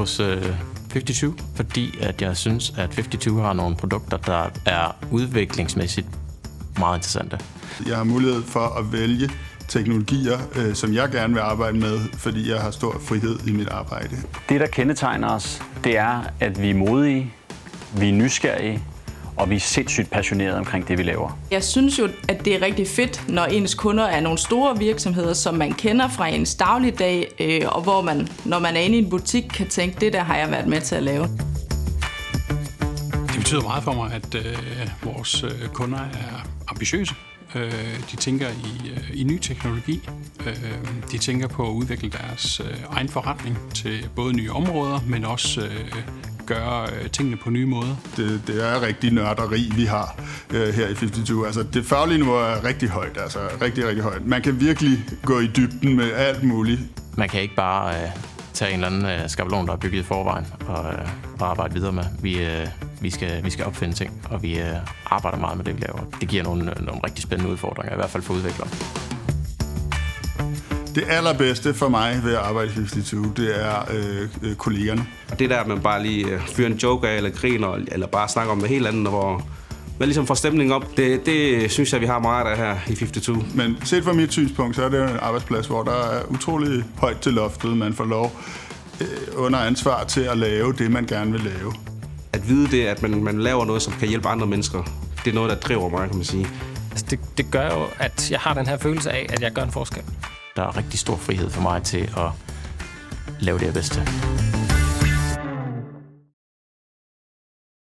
hos 52, fordi at jeg synes, at 52 har nogle produkter, der er udviklingsmæssigt meget interessante. Jeg har mulighed for at vælge teknologier, som jeg gerne vil arbejde med, fordi jeg har stor frihed i mit arbejde. Det, der kendetegner os, det er, at vi er modige, vi er nysgerrige, og vi er sindssygt passionerede omkring det, vi laver. Jeg synes jo, at det er rigtig fedt, når ens kunder er nogle store virksomheder, som man kender fra ens dagligdag, og hvor man, når man er inde i en butik, kan tænke, det der har jeg været med til at lave. Det betyder meget for mig, at vores kunder er ambitiøse. De tænker i ny teknologi. De tænker på at udvikle deres egen forretning til både nye områder, men også gøre tingene på nye måder. Det er rigtig nørderi, vi har her i 52. Altså, det faglige niveau er rigtig højt, altså rigtig, rigtig højt. Man kan virkelig gå i dybden med alt muligt. Man kan ikke bare tage en eller anden skabelon, der er bygget i forvejen, og arbejde videre med. Vi skal opfinde ting, og vi arbejder meget med det, vi laver. Det giver nogle rigtig spændende udfordringer, i hvert fald for udviklere. Det allerbedste for mig ved at arbejde i 52, det er kollegerne. Det der, at man bare lige fyrer en joke af, eller griner, eller bare snakker om noget helt andet, hvor man ligesom får stemningen op, det synes jeg, vi har meget af her i 52. Men set fra mit synspunkt, så er det jo en arbejdsplads, hvor der er utrolig højt til loftet. Man får lov under ansvar til at lave det, man gerne vil lave. At vide det, at man laver noget, som kan hjælpe andre mennesker, det er noget, der driver mig, kan man sige. Altså det gør jo, at jeg har den her følelse af, at jeg gør en forskel. Der er rigtig stor frihed for mig til at lave det bedste.